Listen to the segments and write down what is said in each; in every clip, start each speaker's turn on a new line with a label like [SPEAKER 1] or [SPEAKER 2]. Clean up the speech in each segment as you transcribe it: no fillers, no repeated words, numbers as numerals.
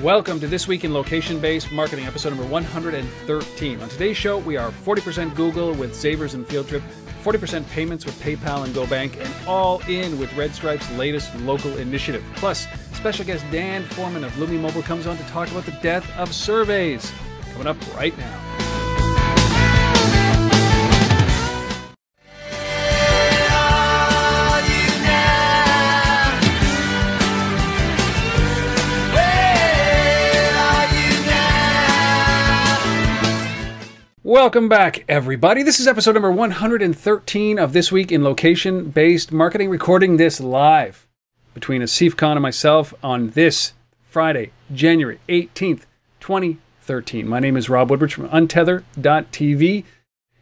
[SPEAKER 1] Welcome to This Week in Location-Based Marketing, episode number 113. On today's show, we are 40% Google with Zavers and FieldTrip, 40% payments with PayPal and GoBank, and all in with RedStripe's latest local initiative. Plus, special guest Dan Foreman of Lumi Mobile comes on to talk about the death of surveys. Coming up right now. Welcome back, everybody. This is episode number 113 of This Week in Location-Based Marketing, recording this live between Asif and myself on this Friday, January 18th, 2013. My name is Rob Woodbridge from Untethered.tv.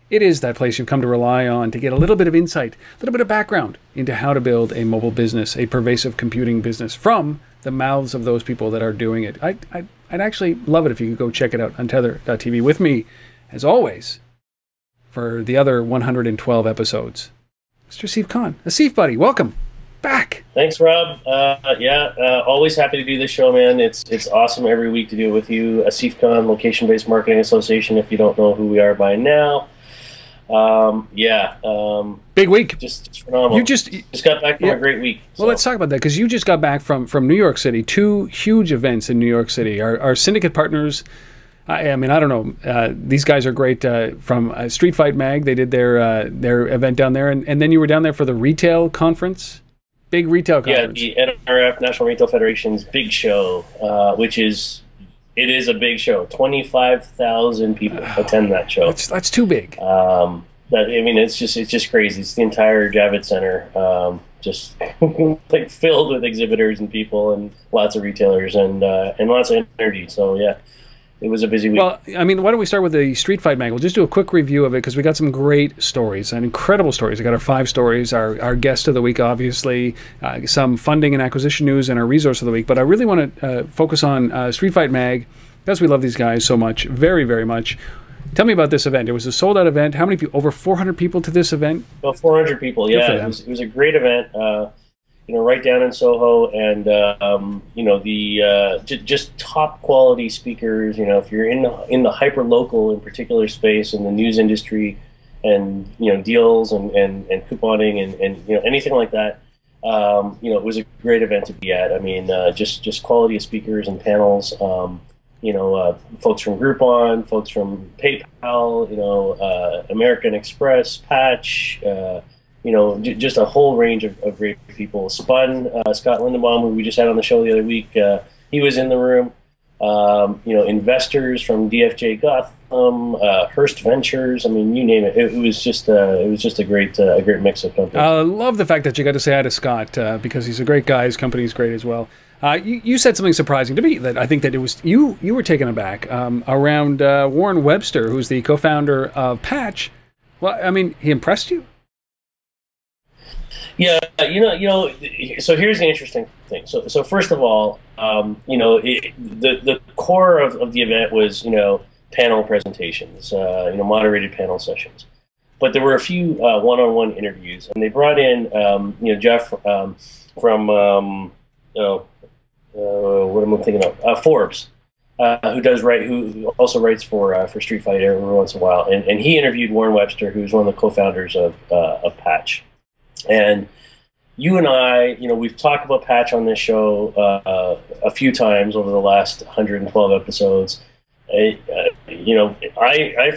[SPEAKER 1] It is that place you've come to rely on to get a little bit of insight, a little bit of background into how to build a mobile business, a pervasive computing business, from the mouths of those people that are doing it. I'd actually love it if you could go check it out, Untethered.tv, with me, as always, for the other 112 episodes, Mr. Asif Khan. Asif, buddy, welcome back.
[SPEAKER 2] Thanks, Rob. Always happy to do this show, man. It's awesome every week to do it with you. Asif Khan, Location-Based Marketing Association, if you don't know who we are by now.
[SPEAKER 1] Big week.
[SPEAKER 2] Just phenomenal. You just got back from a great week. So.
[SPEAKER 1] Well, let's talk about that, because you just got back from New York City. Two huge events in New York City. Our syndicate partners, I mean, I don't know. These guys are great from Street Fight Mag. They did their event down there, and then you were down there for the retail conference, big retail conference.
[SPEAKER 2] Yeah, the NRF, National Retail Federation's big show, it is a big show. 25,000 people attend that show.
[SPEAKER 1] That's too big.
[SPEAKER 2] It's just crazy. It's the entire Javits Center, just like filled with exhibitors and people and lots of retailers and lots of energy. So yeah. It was a busy week. Well,
[SPEAKER 1] I mean, why don't we start with the Street Fight Mag? We'll just do a quick review of it, because we got some great stories and incredible stories. We got our 5 stories, our guest of the week, obviously, some funding and acquisition news, and our resource of the week. But I really want to focus on Street Fight Mag, because we love these guys so much, very, very much. Tell me about this event. It was a sold-out event. How many people? Over 400 people to this event?
[SPEAKER 2] Well, 400 people, yeah. It was a great event. Right down in Soho, and just top quality speakers. If you're in the hyper local, in particular space in the news industry, and deals and couponing and anything like that, it was a great event to be at. I mean, just quality of speakers and panels. Folks from Groupon, folks from PayPal, American Express, Patch. Just a whole range of great people. Scott Lindenbaum, who we just had on the show the other week, he was in the room. Investors from DFJ Gotham, Hearst Ventures. I mean, you name it. It was just a great mix of companies. I
[SPEAKER 1] love the fact that you got to say hi to Scott, because he's a great guy. His company's great as well. You said something surprising to me, that I think that it was you were taken aback around Warren Webster, who's the co-founder of Patch. Well, I mean, he impressed you?
[SPEAKER 2] Yeah, so here's the interesting thing. So first of all, the core of the event was, panel presentations, moderated panel sessions. But there were a few one-on-one interviews, and they brought in, Jeff from, what am I thinking of? Forbes, who also writes for Street Fight every once in a while. And he interviewed Warren Webster, who's one of the co-founders of Patch. And you and I, we've talked about Patch on this show a few times over the last 112 episodes. I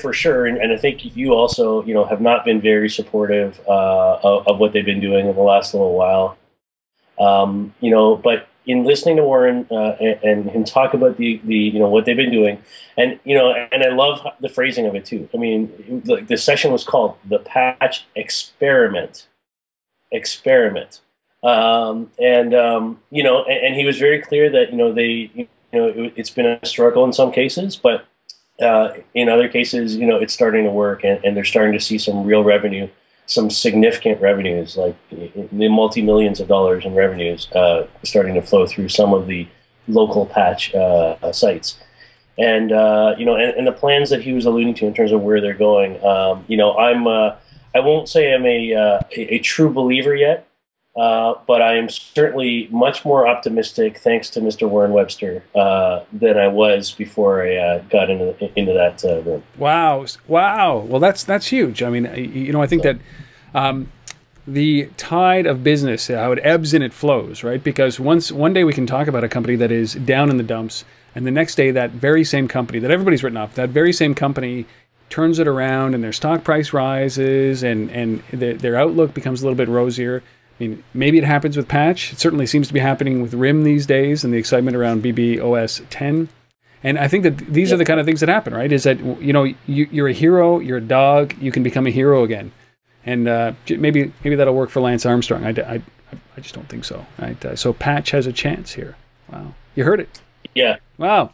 [SPEAKER 2] for sure, and I think you also, have not been very supportive of what they've been doing in the last little while. But in listening to Warren and him talk about the what they've been doing, and I love the phrasing of it too. I mean, the session was called the Patch Experiment. And he was very clear that it's been a struggle in some cases, but in other cases it's starting to work, and they're starting to see some real revenue, some significant revenues, like the multi-millions of dollars in revenues starting to flow through some of the local Patch sites. And and the plans that he was alluding to in terms of where they're going, I won't say I'm a true believer yet, But I am certainly much more optimistic, thanks to Mr. Warren Webster, than I was before I got into that room.
[SPEAKER 1] Wow, wow. Well, that's huge. I mean, I think that the tide of business, how it ebbs and it flows, right? Because one day we can talk about a company that is down in the dumps, and the next day that very same company that everybody's written off, that very same company turns it around, and their stock price rises, and their outlook becomes a little bit rosier. I mean, maybe it happens with Patch. It certainly seems to be happening with RIM these days, and the excitement around BBOS 10. And I think that these are the kind of things that happen, right? Is that, you're a hero, you're a dog, you can become a hero again. And maybe that'll work for Lance Armstrong. I just don't think so. Right? So Patch has a chance here. Wow, you heard it.
[SPEAKER 2] Yeah.
[SPEAKER 1] Wow.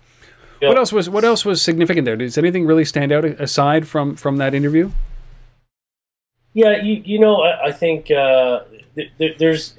[SPEAKER 1] Yeah. What else was significant there? Does anything really stand out aside from that interview?
[SPEAKER 2] Yeah, I think there's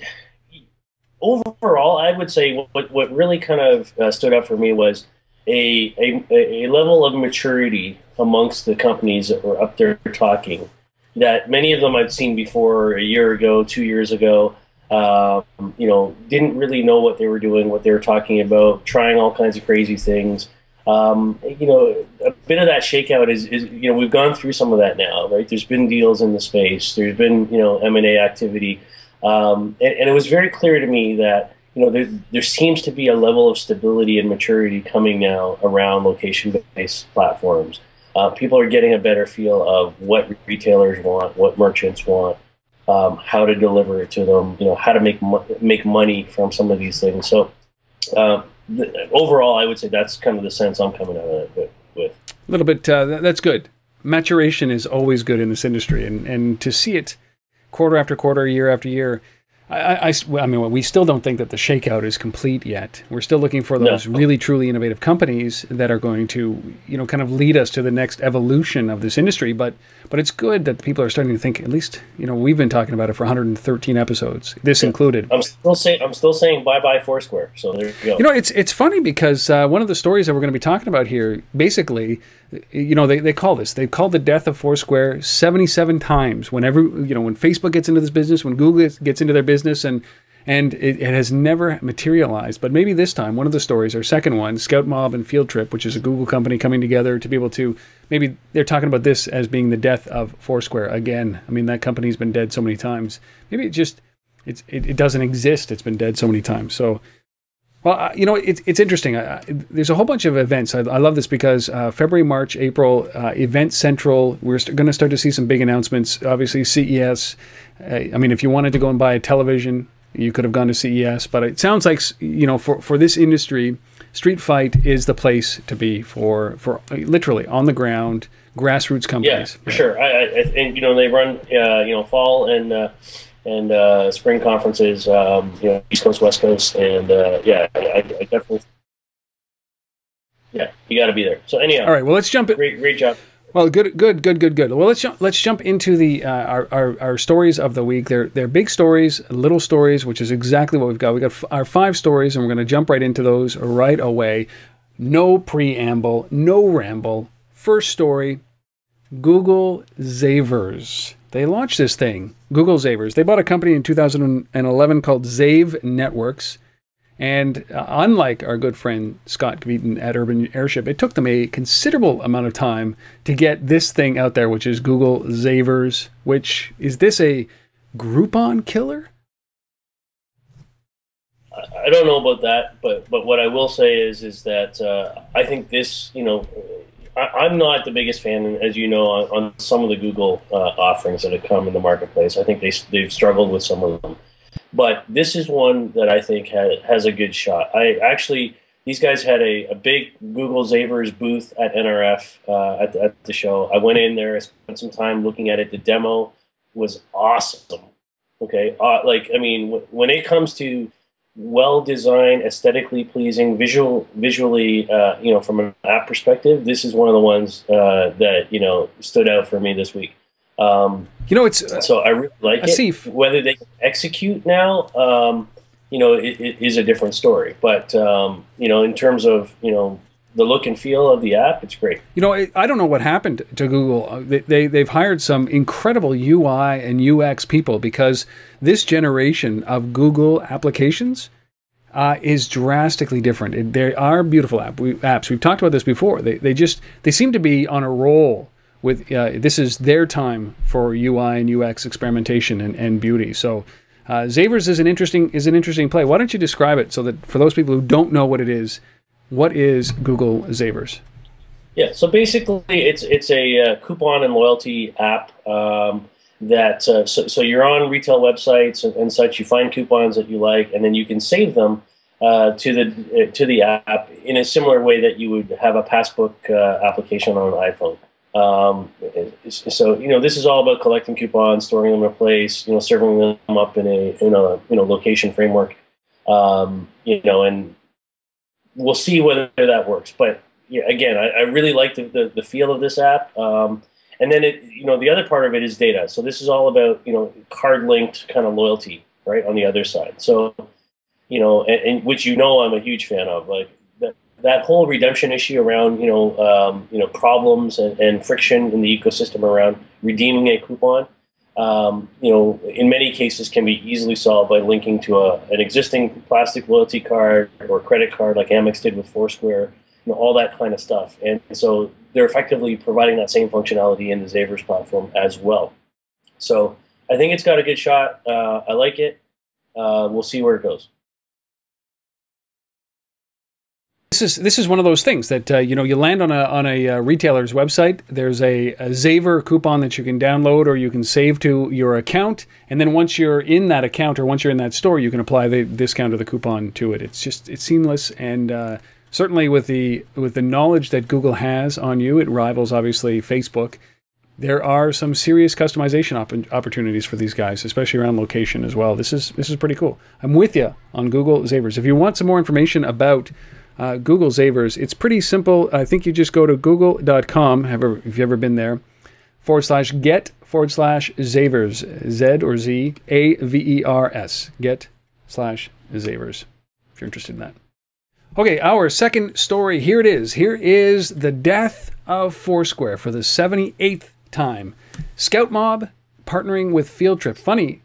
[SPEAKER 2] overall, I would say what really kind of stood out for me was a level of maturity amongst the companies that were up there talking, that many of them I'd seen before a year ago, 2 years ago, didn't really know what they were doing, what they were talking about, trying all kinds of crazy things. A bit of that shakeout is we've gone through some of that now, right? There's been deals in the space. There's been, M&A activity. And it was very clear to me that, there seems to be a level of stability and maturity coming now around location-based platforms. People are getting a better feel of what retailers want, what merchants want, how to deliver it to them, how to make money from some of these things. So overall, I would say that's kind of the sense I'm coming out of it with.
[SPEAKER 1] A little bit, that's good. Maturation is always good in this industry, and to see it quarter after quarter, year after year, I mean, we still don't think that the shakeout is complete yet. We're still looking for those really, truly innovative companies that are going to, kind of lead us to the next evolution of this industry. But it's good that people are starting to think, at least, we've been talking about it for 113 episodes, this included.
[SPEAKER 2] I'm still saying bye-bye Foursquare. So there you go.
[SPEAKER 1] It's funny because one of the stories that we're going to be talking about here, basically, they called the death of Foursquare 77 times. Whenever, when Facebook gets into this business, when Google gets into their business, and it has never materialized. But maybe this time, one of the stories, our second one, ScoutMob and FieldTrip, which is a Google company coming together to be able to, maybe they're talking about this as being the death of Foursquare again. I mean, that company's been dead so many times. Maybe it doesn't exist. It's been dead so many times. So, well, it's interesting. There's a whole bunch of events. I love this because February, March, April, Event Central, we're going to start to see some big announcements. Obviously, CES. I mean, if you wanted to go and buy a television, you could have gone to CES. But it sounds like, for this industry, Street Fight is the place to be for literally on the ground, grassroots companies.
[SPEAKER 2] Yeah, for sure. And they run, fall and spring conferences, East Coast, West Coast, and I definitely, you got to be there. So anyhow,
[SPEAKER 1] all right. Well, let's jump.
[SPEAKER 2] Great job.
[SPEAKER 1] Well, good. Well, let's jump into our stories of the week. They're big stories, little stories, which is exactly what we've got. We got our 5 stories, and we're going to jump right into those right away. No preamble, no ramble. First story: Google Zavers. They launched this thing, Google Zavers. They bought a company in 2011 called Zave Networks. And unlike our good friend Scott Kveton at Urban Airship, it took them a considerable amount of time to get this thing out there, which is Google Zavers. Which, is this a Groupon killer?
[SPEAKER 2] I don't know about that, but what I will say is that I think this, I'm not the biggest fan, as you know, on some of the Google offerings that have come in the marketplace. I think they've struggled with some of them. But this is one that I think has a good shot. These guys had a big Google Zavers booth at NRF at the show. I went in there, I spent some time looking at it. The demo was awesome. Okay, when it comes to well-designed, aesthetically pleasing, visually, from an app perspective, this is one of the ones that stood out for me this week.
[SPEAKER 1] It's
[SPEAKER 2] so I really like
[SPEAKER 1] Asif.
[SPEAKER 2] It. Whether they execute now, it is a different story. But in terms of the look and feel of the app, it's great.
[SPEAKER 1] You know, I don't know what happened to Google. They've hired some incredible UI and UX people, because this generation of Google applications is drastically different. They are beautiful apps. We've talked about this before. They seem to be on a roll with this is their time for UI and UX experimentation and beauty. So Zavers is an interesting play. Why don't you describe it so that for those people who don't know what it is, what is Google Zavers?
[SPEAKER 2] Yeah, so basically it's a coupon and loyalty app that so you're on retail websites and such. You find coupons that you like, and then you can save them to the app in a similar way that you would have a passbook application on an iPhone. So this is all about collecting coupons, storing them in a place, serving them up in a location framework, and we'll see whether that works. But yeah, again, I really like the feel of this app. And then the other part of it is data. So this is all about card linked kind of loyalty, right, on the other side. So and which I'm a huge fan of, like that whole redemption issue around problems and friction in the ecosystem around redeeming a coupon. In many cases can be easily solved by linking to an existing plastic loyalty card or credit card, like Amex did with Foursquare, all that kind of stuff. And so they're effectively providing that same functionality in the Zavers platform as well. So I think it's got a good shot. I like it. We'll see where it goes.
[SPEAKER 1] This is one of those things that you land on a retailer's website. There's a Zaver coupon that you can download or you can save to your account, and then once you're in that account or once you're in that store, you can apply the discount or the coupon to it. It's seamless, and certainly with the knowledge that Google has on you, it rivals obviously Facebook. There are some serious customization opportunities for these guys, especially around location as well. This is pretty cool. I'm with you on Google Zavers. If you want some more information about Google Zavers, it's pretty simple. I think you just go to google.com, if you've ever been there, /get/Zavers, Z or Z, AVERS, get/Zavers, if you're interested in that. Okay, our second story, here it is. Here is the death of Foursquare for the 78th time. ScoutMob partnering with FieldTrip. Funny,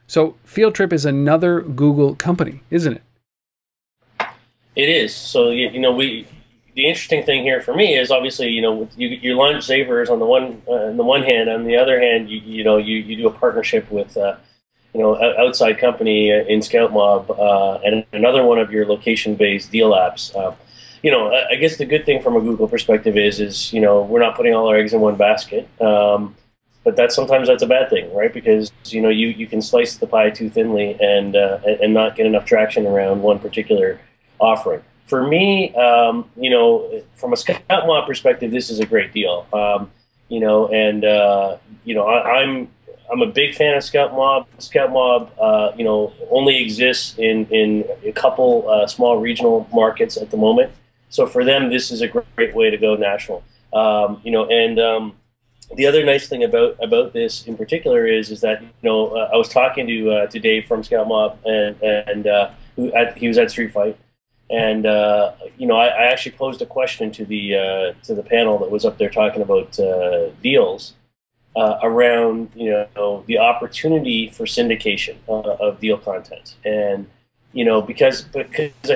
[SPEAKER 1] so FieldTrip is another Google company, isn't it?
[SPEAKER 2] It is. So the interesting thing here for me is obviously you launch Zavers on the one hand. On the other hand, you do a partnership with outside company in ScoutMob and another one of your location-based deal apps. I guess the good thing from a Google perspective is we're not putting all our eggs in one basket. But sometimes that's a bad thing, right? Because you can slice the pie too thinly and not get enough traction around one particular offering. For me, from a ScoutMob perspective, this is a great deal. I'm a big fan of ScoutMob. ScoutMob, only exists in a couple small regional markets at the moment. So for them, this is a great way to go national. The other nice thing about this in particular is that I was talking to Dave from ScoutMob and he was at Street Fight. And I actually posed a question to the panel that was up there talking about deals around the opportunity for syndication of deal content, and because I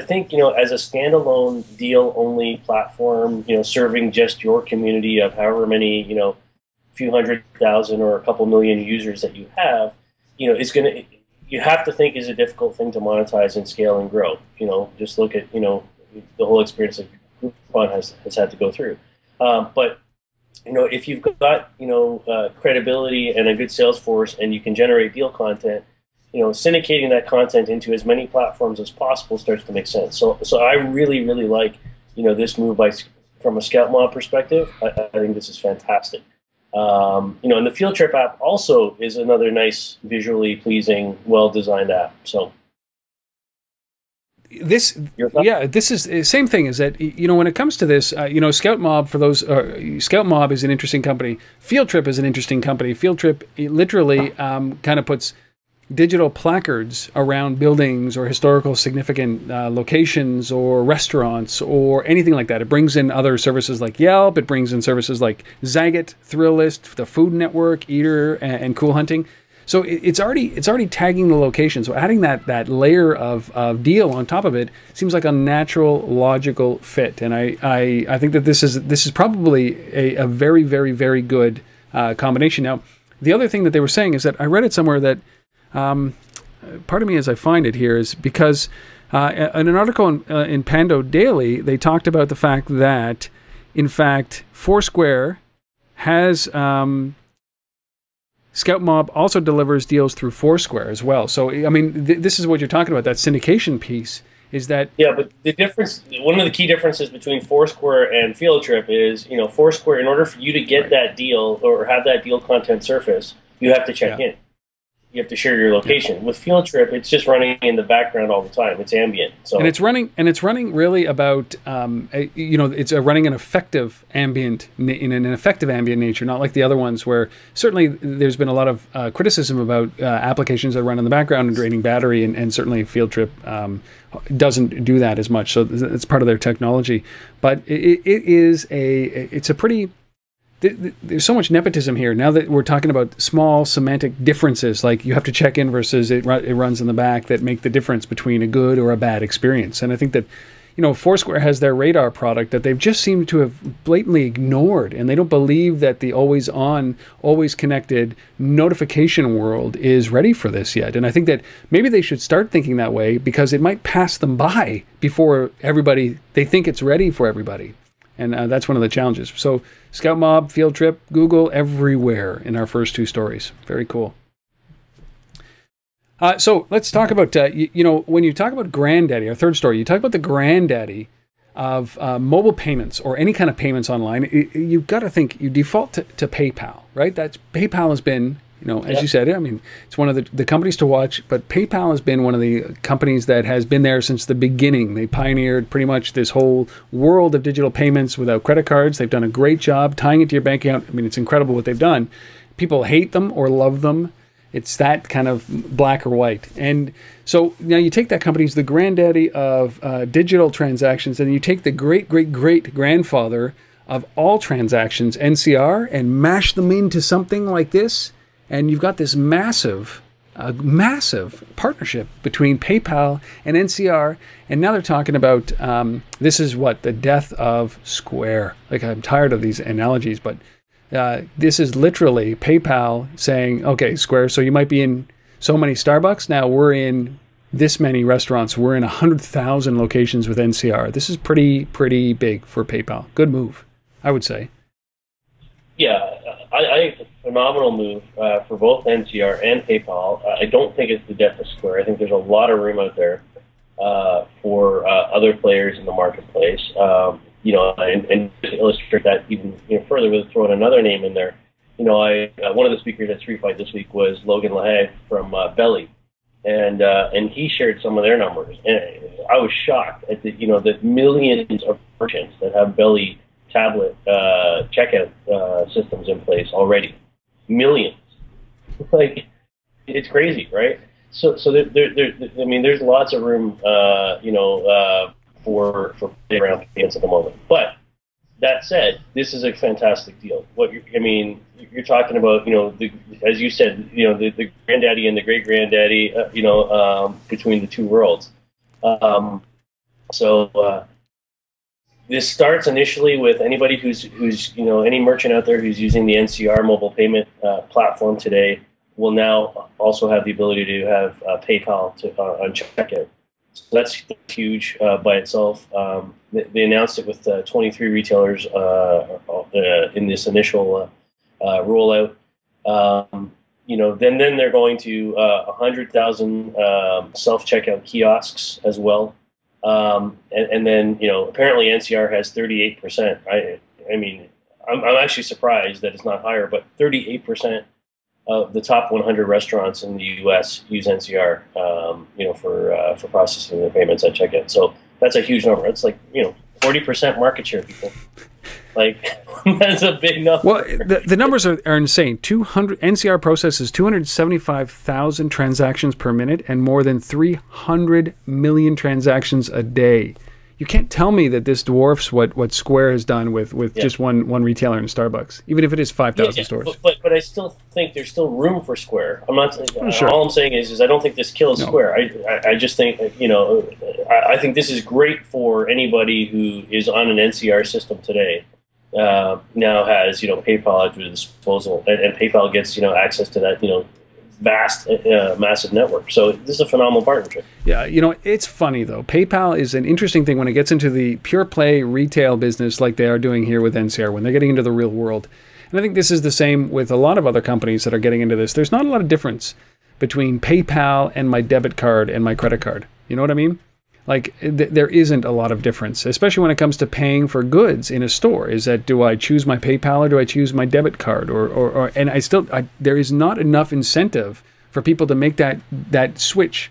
[SPEAKER 2] think as a standalone deal only platform, serving just your community of however many few 100,000 or a couple million users that you have, you have to think is a difficult thing to monetize and scale and grow. Just look at the whole experience that Groupon has had to go through. But if you've got credibility and a good sales force and you can generate deal content, syndicating that content into as many platforms as possible starts to make sense. So I really like this move from a ScoutMob perspective. I think this is fantastic. And the FieldTrip app also is another nice, visually pleasing, well-designed app. So
[SPEAKER 1] this is the same thing. Is that when it comes to this, ScoutMob ScoutMob is an interesting company. FieldTrip is an interesting company. FieldTrip literally kind of puts digital placards around buildings or historical significant locations or restaurants or anything like that. It brings in other services like Yelp. It brings in services like Zagat, Thrillist, the Food Network, Eater, and Cool Hunting. So it's already tagging the location. So adding that layer of deal on top of it seems like a natural, logical fit. And I think that this is probably a very, very, very good combination. Now, the other thing that they were saying is that I read it somewhere that part of me as I find it here is because in an article in Pando Daily, they talked about the fact that, in fact, Foursquare has ScoutMob also delivers deals through Foursquare as well. So, I mean, this is what you're talking about, that syndication piece. Is that...
[SPEAKER 2] Yeah, but the difference, one of the key differences between Foursquare and FieldTrip is, Foursquare, in order for you to get that deal or have that deal content surface, you have to check in. You have to share your location. With FieldTrip, it's just running in the background all the time. It's ambient. So
[SPEAKER 1] and it's running really about it's running an effective ambient in an effective ambient nature, not like the other ones where certainly there's been a lot of criticism about applications that run in the background and draining battery, and certainly FieldTrip doesn't do that as much. So it's part of their technology, but it's a pretty... There's so much nepotism here. Now that we're talking about small semantic differences, like you have to check in versus it runs in the back, that make the difference between a good or a bad experience. And I think that, Foursquare has their radar product that they've just seemed to have blatantly ignored, and they don't believe that the always on, always connected notification world is ready for this yet. And I think that maybe they should start thinking that way, because it might pass them by before they think it's ready for everybody. And that's one of the challenges. So ScoutMob, FieldTrip, Google, everywhere in our first two stories. Very cool. So let's talk about, when you talk about granddaddy, our third story, you talk about the granddaddy of mobile payments or any kind of payments online. You've got to think, you default to PayPal, right? PayPal has been... as you said, I mean, it's one of the companies to watch, but PayPal has been one of the companies that has been there since the beginning. They pioneered pretty much this whole world of digital payments without credit cards. They've done a great job tying it to your bank account. I mean, it's incredible what they've done. People hate them or love them. It's that kind of black or white. And so now you take that company as the granddaddy of digital transactions, and you take the great-great-great-grandfather of all transactions, NCR, and mash them into something like this. And you've got this massive partnership between PayPal and NCR. And now they're talking about, this is what, the death of Square. Like, I'm tired of these analogies, but this is literally PayPal saying, okay, Square, so you might be in so many Starbucks. Now we're in this many restaurants. We're in 100,000 locations with NCR. This is pretty big for PayPal. Good move, I would say. Yeah,
[SPEAKER 2] I think it's a phenomenal move for both NCR and PayPal. I don't think it's the death of Square. I think there's a lot of room out there for other players in the marketplace. And to illustrate that even further, with throwing another name in there. One of the speakers at Street Fight this week was Logan Lahaye from Belly, and he shared some of their numbers, and I was shocked at the millions of merchants that have Belly tablet checkout systems in place already. Millions. Like, it's crazy, right? So there's lots of room, for around payments at the moment. But that said, this is a fantastic deal. You're talking about, as you said, the granddaddy and the great granddaddy, between the two worlds. This starts initially with anybody who's any merchant out there who's using the NCR mobile payment platform today will now also have the ability to have PayPal on checkout. So that's huge by itself. They announced it with 23 retailers in this initial rollout. Then they're going to 100,000 self-checkout kiosks as well. And then, apparently NCR has 38%. I'm actually surprised that it's not higher, but 38% of the top 100 restaurants in the U.S. use NCR, for processing their payments at checkout. So that's a huge number. It's like, 40% market share, people. Like, that's a big number.
[SPEAKER 1] Well, the numbers are insane. NCR processes 275,000 transactions per minute and more than 300 million transactions a day. You can't tell me that this dwarfs what Square has done with just one retailer in Starbucks, even if it is 5,000 stores.
[SPEAKER 2] But I still think there's still room for Square. I'm not.
[SPEAKER 1] Sure.
[SPEAKER 2] All I'm saying is I don't think this kills Square. I just think, you know, I think this is great for anybody who is on an NCR system today. Now has, you know, PayPal at their disposal, and PayPal gets, you know, access to that, you know, vast, massive network. So this is a phenomenal partnership. Yeah,
[SPEAKER 1] you know, it's funny though. PayPal is an interesting thing when it gets into the pure play retail business like they are doing here with NCR, when they're getting into the real world. And I think this is the same with a lot of other companies that are getting into this. There's not a lot of difference between PayPal and my debit card and my credit card. You know what I mean? Like, there isn't a lot of difference, especially when it comes to paying for goods in a store. Is that, do I choose my PayPal or do I choose my debit card? And there is not enough incentive for people to make that switch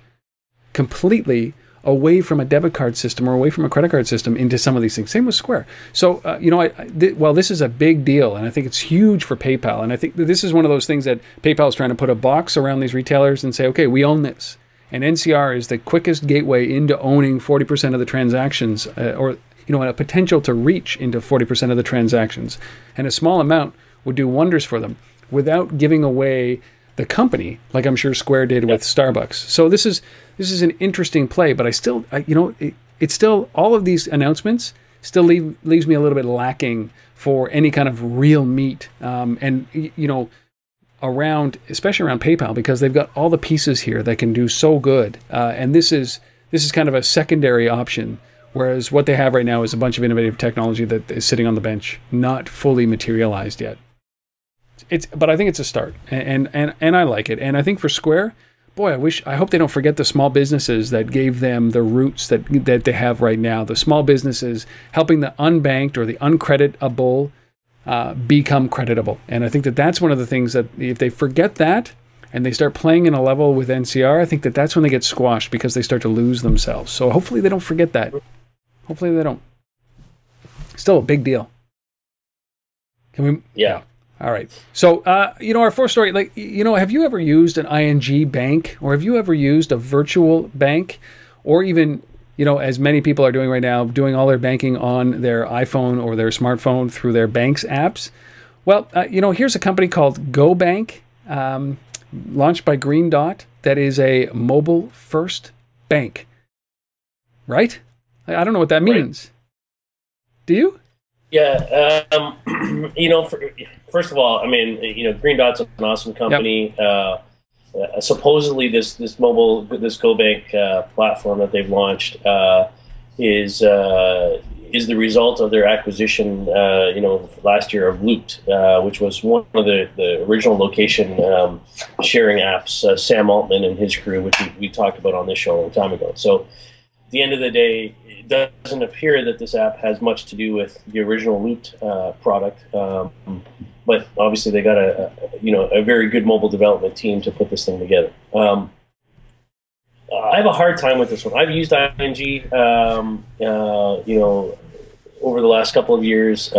[SPEAKER 1] completely away from a debit card system or away from a credit card system into some of these things. Same with Square. So, you know, well, this is a big deal, and I think it's huge for PayPal. And I think that this is one of those things that PayPal is trying to put a box around these retailers and say, okay, we own this. And NCR is the quickest gateway into owning 40% of the transactions, or, you know, a potential to reach into 40% of the transactions. And a small amount would do wonders for them without giving away the company, like I'm sure Square did with Starbucks. So this is an interesting play, but you know, it's still, all of these announcements still leaves me a little bit lacking for any kind of real meat. And, you know, especially around PayPal, because they've got all the pieces here that can do so good. And this is kind of a secondary option, whereas what they have right now is a bunch of innovative technology that is sitting on the bench, not fully materialized yet. But I think it's a start, and I like it. And I think for Square, boy, I hope they don't forget the small businesses that gave them the roots that they have right now. The small businesses helping the unbanked or the uncreditable become creditable. And I think that's one of the things that if they forget that and they start playing in a level with NCR, I think that's when they get squashed, because they start to lose themselves. So hopefully they don't forget that. Hopefully they don't. Still a big deal. Can we?
[SPEAKER 2] Yeah.
[SPEAKER 1] All right. So, you know, our fourth story, like, you know, have you ever used an ING bank, or have you ever used a virtual bank, or even, you know, as many people are doing right now, doing all their banking on their iPhone or their smartphone through their bank's apps? Well, you know, here's a company called GoBank, launched by GreenDot, that is a mobile-first bank. Right? I don't know what that means. Right. Do you?
[SPEAKER 2] Yeah. You know, first of all, I mean, you know, GreenDot's an awesome company. Yep. Supposedly this GoBank platform that they've launched is the result of their acquisition, you know, last year of Looped, which was one of the original location sharing apps. Sam Altman and his crew, which we talked about on this show a long time ago. So at the end of the day, it doesn't appear that this app has much to do with the original Looped product. But obviously they got a very good mobile development team to put this thing together. I have a hard time with this one. I've used ING, you know, over the last couple of years. You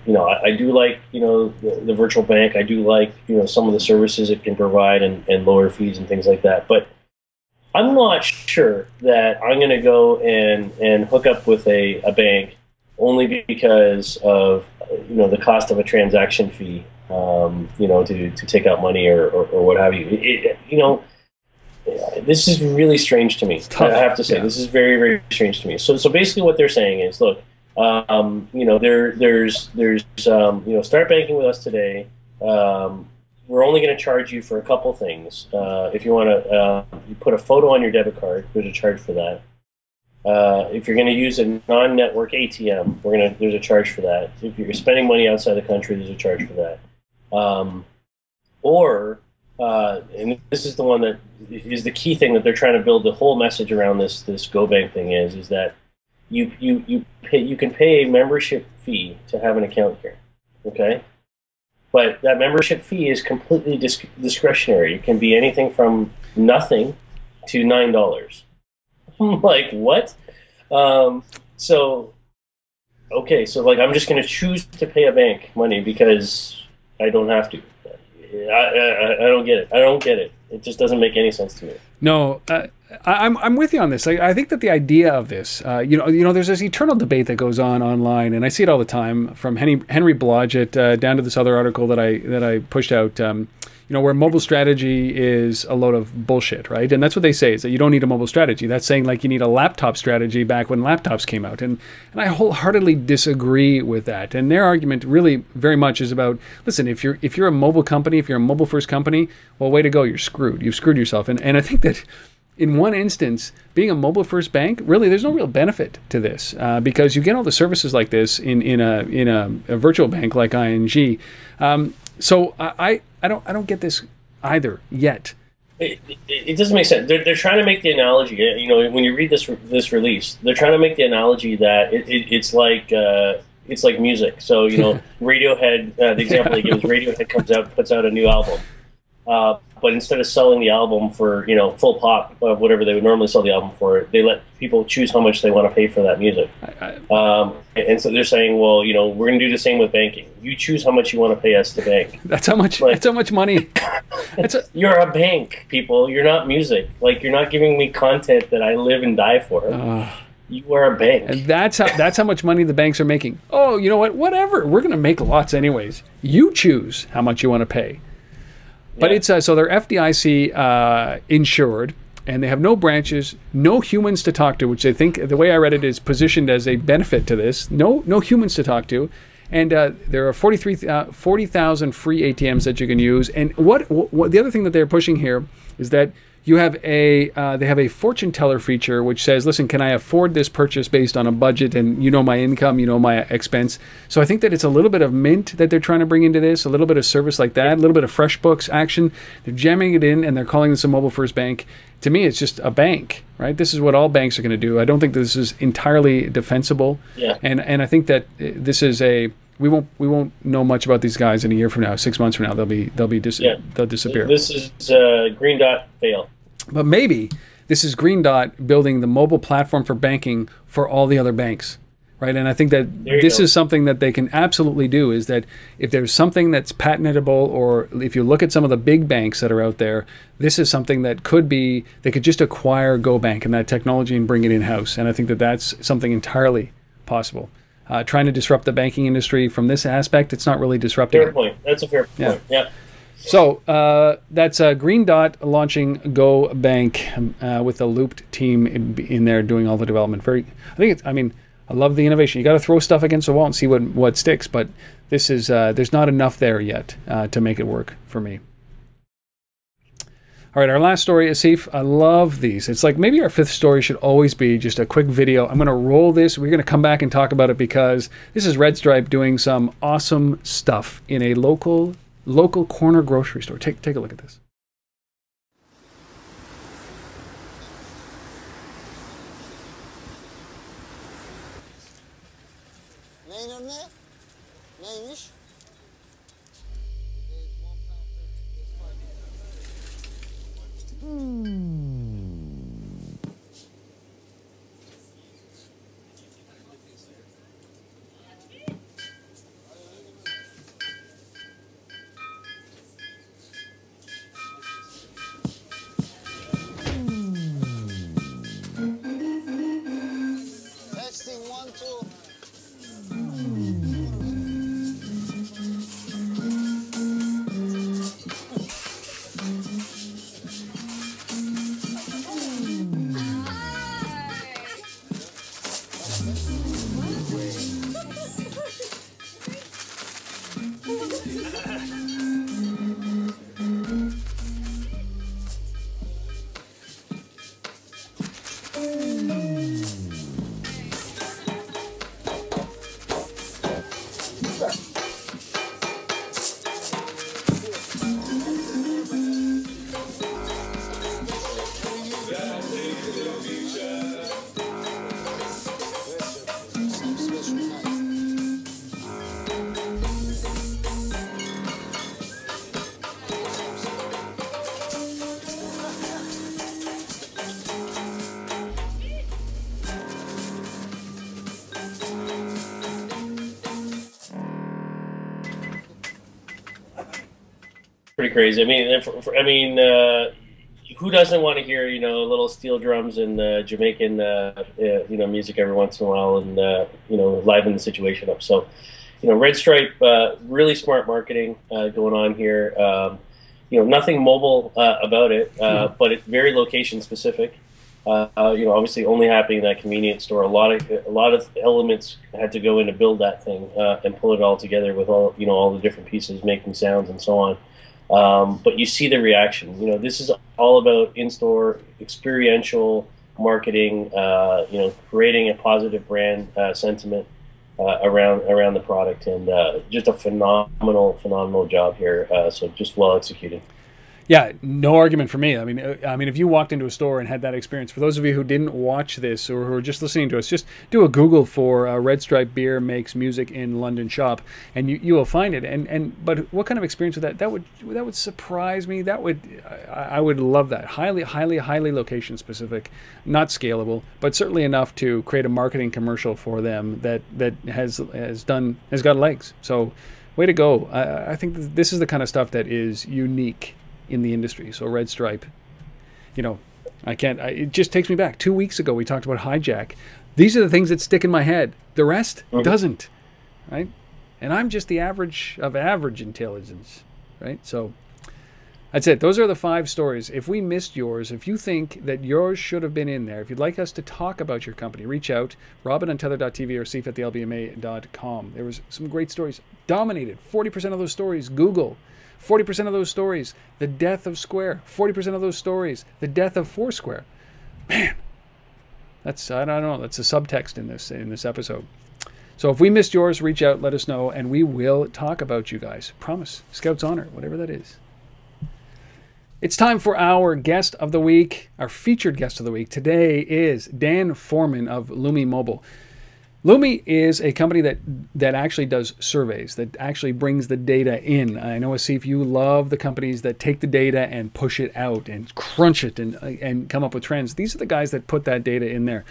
[SPEAKER 2] know, I do like, you know, the virtual bank. I do like, you know, some of the services it can provide and lower fees and things like that. But I'm not sure that I'm going to go and hook up with a bank only because of, you know, the cost of a transaction fee, you know, to take out money or what have you. You know, this is really strange to me. I have to say, this is very, very strange to me. So basically, what they're saying is, look, you know, there's you know, start banking with us today. We're only going to charge you for a couple things. If you want to, you put a photo on your debit card, there's a charge for that. If you're going to use a non-network ATM, there's a charge for that. If you're spending money outside the country, there's a charge for that. And this is the one that is the key thing that they're trying to build the whole message around this GoBank thing is that you can pay a membership fee to have an account here, okay? But that membership fee is completely discretionary. It can be anything from nothing to $9. Like, what? So okay, so like I'm just going to choose to pay a bank money because I don't have to. I don't get it. I don't get it. It just doesn't make any sense to me.
[SPEAKER 1] No, I'm with you on this. I think that the idea of this, there's this eternal debate that goes on online, and I see it all the time, from Henry Blodgett down to this other article that I pushed out. Where mobile strategy is a load of bullshit, right? And that's what they say, is that you don't need a mobile strategy. That's saying like you need a laptop strategy back when laptops came out. And I wholeheartedly disagree with that. And their argument really very much is about, listen, if you're a mobile company, if you're a mobile first company, well, way to go, you're screwed. You've screwed yourself. And I think that in one instance, being a mobile first bank, really, there's no real benefit to this because you get all the services like this in a virtual bank like ING. So I don't get this either yet.
[SPEAKER 2] It doesn't make sense. They're trying to make the analogy. When you read this release, they're trying to make the analogy that it's like music. So Radiohead. The example they give is Radiohead puts out a new album. But instead of selling the album for full pop of whatever they would normally sell the album for, they let people choose how much they want to pay for that music. And so they're saying, well, we're going to do the same with banking. You choose how much you want to pay us to bank.
[SPEAKER 1] That's how much. That's how much money.
[SPEAKER 2] You're a bank, people. You're not music. Like, you're not giving me content that I live and die for. You are a bank.
[SPEAKER 1] And that's how much money the banks are making. Oh, you know what? Whatever. We're going to make lots anyways. You choose how much you want to pay. But it's so they're FDIC insured, and they have no branches, no humans to talk to, which I think, the way I read it, is positioned as a benefit to this. No humans to talk to. And there are 40,000 free ATMs that you can use. And what the other thing that they're pushing here is that you have they have a fortune teller feature which says, listen, can I afford this purchase based on a budget, and my income, my expense. So I think that it's a little bit of mint that they're trying to bring into this, a little bit of service like that, a little bit of FreshBooks action. They're jamming it in, and they're calling this a mobile first bank. To me, it's just a bank, right? This is what all banks are going to do. I don't think this is entirely defensible.
[SPEAKER 2] Yeah.
[SPEAKER 1] And I think that this is we won't know much about these guys in a year from now, 6 months from now. They'll disappear.
[SPEAKER 2] This is Green Dot fail.
[SPEAKER 1] But maybe this is GreenDot building the mobile platform for banking for all the other banks, right? And I think that this is something that they can absolutely do, is that if there's something that's patentable, or if you look at some of the big banks that are out there, this is something that could be, they could just acquire GoBank and that technology and bring it in-house. And I think that that's something entirely possible. Trying to disrupt the banking industry from this aspect, it's not really disrupting.
[SPEAKER 2] Fair point. That's a fair point. Yeah.
[SPEAKER 1] So that's GreenDot launching GoBank with the Looped team in there doing all the development. I love the innovation. You got to throw stuff against the wall and see what sticks. But this is there's not enough there yet to make it work for me. All right, our last story, Asif. I love these. It's like maybe our fifth story should always be just a quick video. I'm going to roll this. We're going to come back and talk about it because this is RedStripe doing some awesome stuff in a local corner grocery store. Take a look at this.
[SPEAKER 2] pretty crazy. I mean, who doesn't want to hear, little steel drums and Jamaican, music every once in a while, and liven the situation up. So, Red Stripe, really smart marketing going on here. Nothing mobile about it, but it's very location specific. Obviously only happening in that convenience store. A lot of elements had to go in to build that thing and pull it all together with all the different pieces making sounds and so on. But you see the reaction. This is all about in-store experiential marketing. Creating a positive brand sentiment around the product, and just a phenomenal job here. So just well executed.
[SPEAKER 1] Yeah, no argument for me. I mean, if you walked into a store and had that experience, for those of you who didn't watch this or who are just listening to us, just do a Google for RedStripe Beer makes music in London shop, and you will find it. But what kind of experience would that would surprise me. I would love that. Highly location specific, not scalable, but certainly enough to create a marketing commercial for them that has got legs. So, way to go. I think this is the kind of stuff that is unique in the industry. So Red Stripe, it just takes me back. 2 weeks ago, we talked about Hijack. These are the things that stick in my head. The rest doesn't, right? And I'm just the average of average intelligence, right? So that's it. Those are the 5 stories. If we missed yours, if you think that yours should have been in there, if you'd like us to talk about your company, reach out, rob@untethered.tv or asif@thelbma.com. There was some great stories. Dominated 40% of those stories, Google. 40% of those stories, the death of Square. 40% of those stories, the death of Foursquare. Man, I don't know, that's a subtext in this episode. So if we missed yours, reach out, let us know, and we will talk about you guys. Promise. Scout's honor, whatever that is. It's time for our guest of the week, our featured guest of the week. Today is Dan Foreman of Lumi Mobile. Lumi is a company that actually does surveys, that actually brings the data in. I know, Asif, you love the companies that take the data and push it out and crunch it and come up with trends. These are the guys that put that data in there.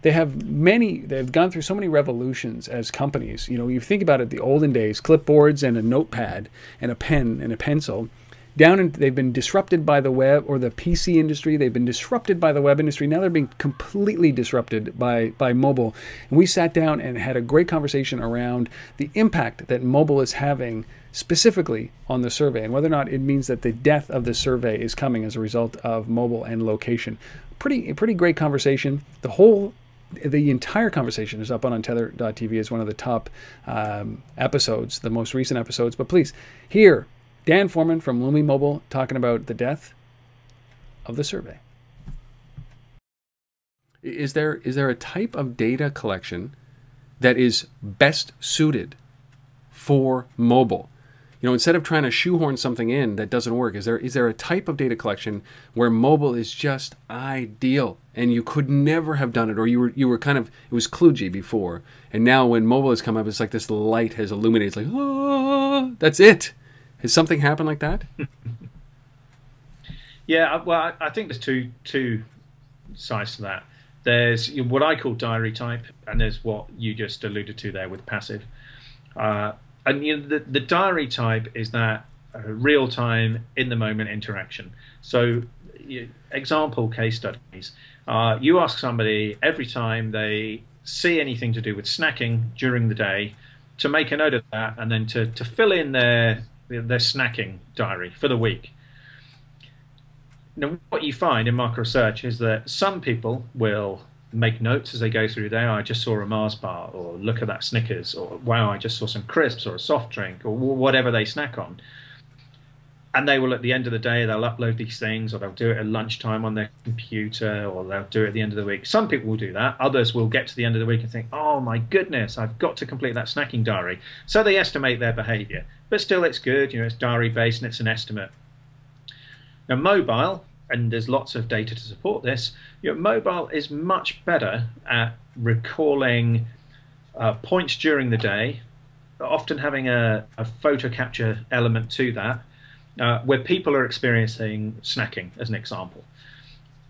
[SPEAKER 1] They've gone through so many revolutions as companies. You think about it, the olden days, clipboards and a notepad and a pen and a pencil. They've been disrupted by the web or the PC industry. They've been disrupted by the web industry. Now they're being completely disrupted by mobile. And we sat down and had a great conversation around the impact that mobile is having specifically on the survey, and whether or not it means that the death of the survey is coming as a result of mobile and location. Pretty great conversation. The entire conversation is up on untethered.tv as one of the top episodes, the most recent episodes. But please, here, Dan Foreman from Lumi Mobile talking about the death of the survey. Is there a type of data collection that is best suited for mobile? Instead of trying to shoehorn something in that doesn't work, is there a type of data collection where mobile is just ideal and you could never have done it, or you were kind of, it was kludgy before, and now when mobile has come up, it's like this light has illuminated. It's like, oh, that's it. Has something happened like that?
[SPEAKER 3] Yeah, well, I think there's two sides to that. There's what I call diary type, and there's what you just alluded to there with passive. And the diary type is that real-time, in-the-moment interaction. So, example case studies. You ask somebody every time they see anything to do with snacking during the day to make a note of that, and then to fill in their snacking diary for the week. Now, what you find in market research is that some people will make notes as they go through there. I just saw a Mars bar, or look at that Snickers, or wow, I just saw some crisps or a soft drink, or whatever they snack on. And they will, at the end of the day, they'll upload these things, or they'll do it at lunchtime on their computer, or they'll do it at the end of the week. Some people will do that. Others will get to the end of the week and think, oh my goodness, I've got to complete that snacking diary. So they estimate their behavior. But still, it's good. It's diary-based and it's an estimate. Now, mobile, and there's lots of data to support this, mobile is much better at recalling points during the day, often having a photo capture element to that, where people are experiencing snacking, as an example.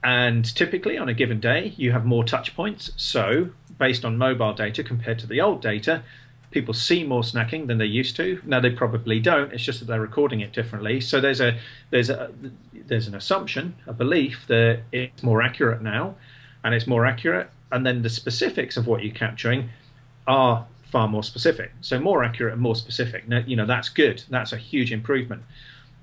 [SPEAKER 3] And typically on a given day, you have more touch points. So based on mobile data compared to the old data, people see more snacking than they used to. Now they probably don't. It's just that they're recording it differently. So there's an assumption, a belief that it's more accurate now, and it's more accurate. And then the specifics of what you're capturing are far more specific. So more accurate and more specific. Now, that's good. That's a huge improvement.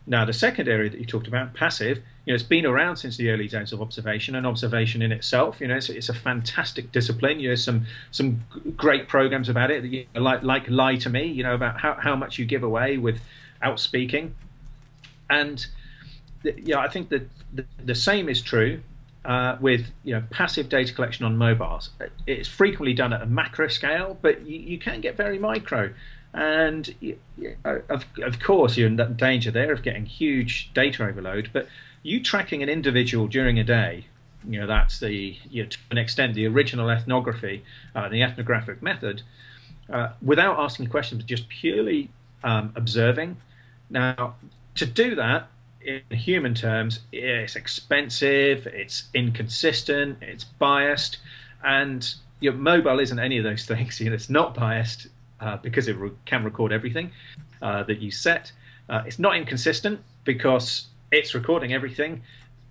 [SPEAKER 3] Now, the second area that you talked about, passive, it's been around since the early days of observation, and observation in itself, it's a fantastic discipline. There's some great programs about it, like Lie to Me, about how much you give away without speaking. And I think that the same is true with passive data collection on mobiles. It's frequently done at a macro scale, but you can get very micro. And of course, you're in that danger there of getting huge data overload. But you tracking an individual during a day, that's to an extent the original ethnography, the ethnographic method, without asking questions, but just purely observing. Now, to do that in human terms, it's expensive, it's inconsistent, it's biased, and your mobile isn't any of those things. It's not biased. Because it can record everything that you set. It's not inconsistent because it's recording everything,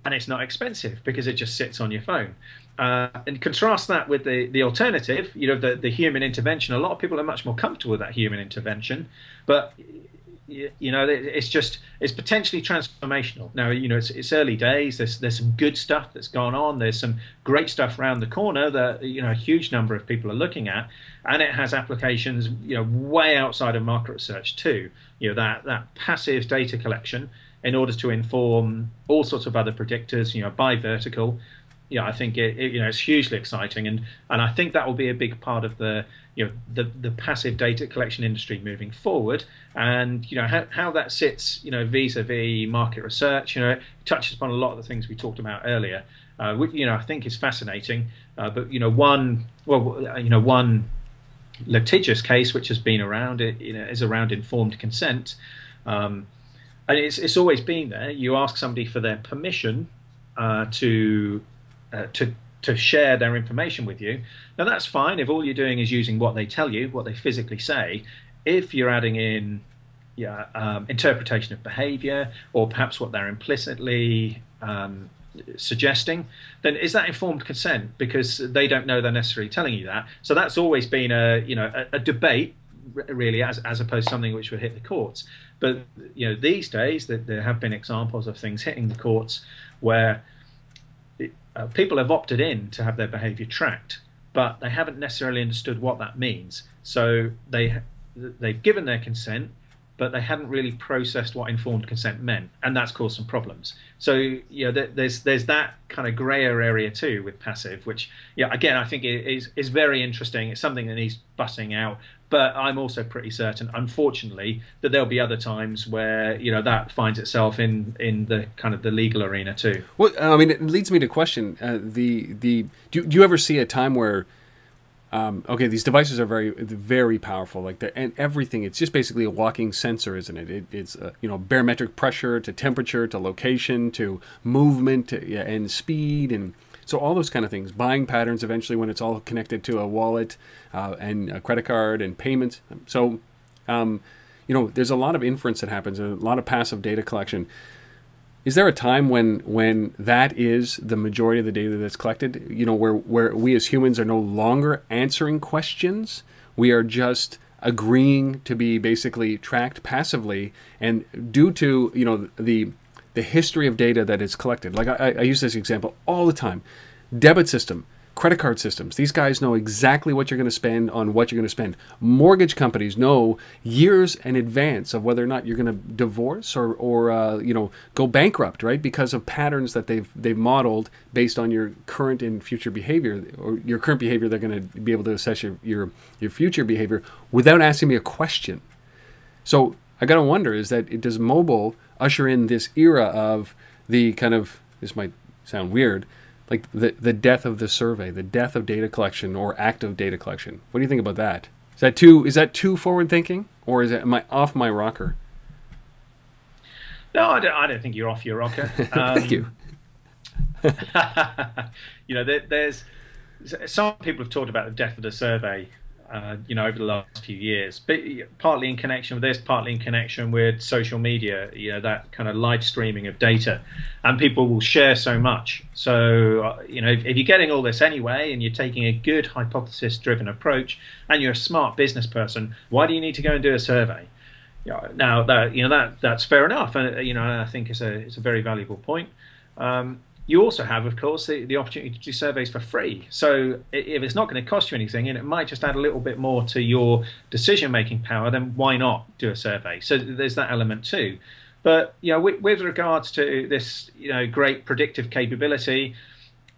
[SPEAKER 3] and it's not expensive because it just sits on your phone. And contrast that with the alternative, the human intervention. A lot of people are much more comfortable with that human intervention, but it's potentially transformational. Now, it's early days. There's some good stuff that's gone on. There's some great stuff around the corner that a huge number of people are looking at, and it has applications way outside of market research too. That passive data collection in order to inform all sorts of other predictors. By vertical. I think it's hugely exciting, and I think that will be a big part of the passive data collection industry moving forward. And how that sits vis-a-vis market research, it touches upon a lot of the things we talked about earlier, which I think is fascinating. But one litigious case which has been around is around informed consent, and it's always been there. You ask somebody for their permission to share their information with you. Now that's fine if all you're doing is using what they tell you, what they physically say. If you're adding in interpretation of behavior, or perhaps what they're implicitly suggesting, then is that informed consent? Because they don't know they're necessarily telling you that. So that's always been a debate, really, as opposed to something which would hit the courts. But these days there have been examples of things hitting the courts where people have opted in to have their behavior tracked, but they haven't necessarily understood what that means. So they've given their consent, but they hadn't really processed what informed consent meant, and that's caused some problems. So there's that kind of grayer area too with passive, which again I think is very interesting. It's something that needs bussing out. But I'm also pretty certain, unfortunately, that there'll be other times where that finds itself in the kind of the legal arena too.
[SPEAKER 1] Well, I mean, it leads me to question do you ever see a time where okay, these devices are very, very powerful, and everything. It's just basically a walking sensor, isn't it? It's barometric pressure to temperature to location to movement and speed and. So all those kind of things, buying patterns eventually when it's all connected to a wallet and a credit card and payments. So, there's a lot of inference that happens, a lot of passive data collection. Is there a time when that is the majority of the data that's collected, where we as humans are no longer answering questions? We are just agreeing to be basically tracked passively, and due to, the history of data that is collected. Like I use this example all the time. Debit system, credit card systems. These guys know exactly what you're going to spend on what you're going to spend. Mortgage companies know years in advance of whether or not you're going to divorce or go bankrupt, right? Because of patterns that they've modeled based on your current and future behavior, or your current behavior. They're going to be able to assess your future behavior without asking me a question. So I got to wonder, does mobile usher in this era of the kind of, this might sound weird, like the death of the survey, the death of data collection or active data collection? What do you think about that? Is that too forward thinking, or am I off my rocker?
[SPEAKER 3] No, I don't think you're off your rocker.
[SPEAKER 1] Thank you.
[SPEAKER 3] There's some people have talked about the death of the survey over the last few years, but partly in connection with this, partly in connection with social media, that kind of live streaming of data, and people will share so much. So, if you're getting all this anyway, and you're taking a good hypothesis-driven approach, and you're a smart business person, why do you need to go and do a survey? Now that's fair enough, and I think it's a very valuable point. You also have, of course, the opportunity to do surveys for free. So if it's not going to cost you anything, and it might just add a little bit more to your decision-making power, then why not do a survey? So there's that element too. But with regards to this, great predictive capability,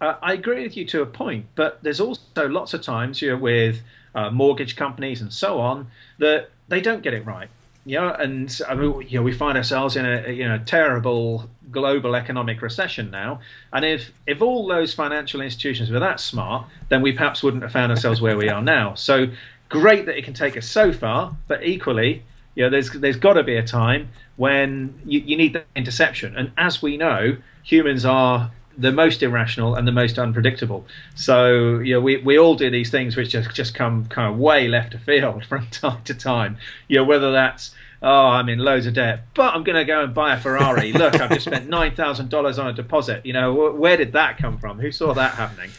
[SPEAKER 3] I agree with you to a point. But there's also lots of times, with mortgage companies and so on, that they don't get it right. And I mean, we find ourselves in a terrible global economic recession now. And if all those financial institutions were that smart, then we perhaps wouldn't have found ourselves where we are now. So great that it can take us so far, but equally, there's got to be a time when you need that interception. And as we know, humans are the most irrational and the most unpredictable. So we all do these things which just come kind of way left of field from time to time. Whether that's I'm in loads of debt, but I'm going to go and buy a Ferrari. Look, I've just spent $9,000 on a deposit. Where did that come from? Who saw that happening?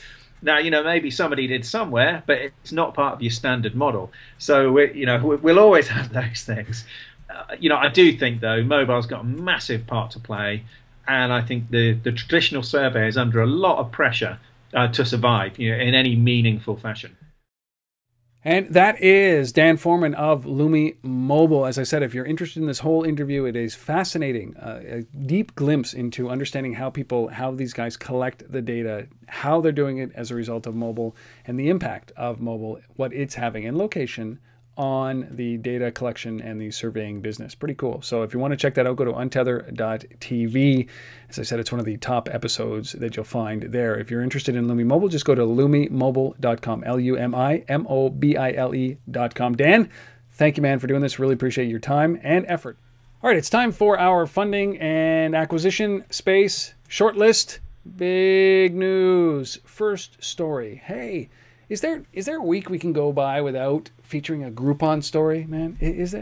[SPEAKER 3] Now, maybe somebody did somewhere, but it's not part of your standard model. So we'll always have those things. I do think though mobile's got a massive part to play. And I think the traditional survey is under a lot of pressure to survive, in any meaningful fashion.
[SPEAKER 1] And that is Dan Foreman of Lumi Mobile. As I said, if you're interested in this whole interview, it is fascinating. A deep glimpse into understanding how these guys collect the data, how they're doing it as a result of mobile, and the impact of mobile, what it's having in location on the data collection and the surveying business. Pretty cool. So if you want to check that out, go to untether.tv. As I said, it's one of the top episodes that you'll find there. If you're interested in Lumi Mobile, just go to lumimobile.com, LUMIMOBILE.com. Dan, thank you, man, for doing this. Really appreciate your time and effort. All right, it's time for our funding and acquisition space shortlist. Big news. First story. Hey, is there a week we can go by without featuring a Groupon story, man? Is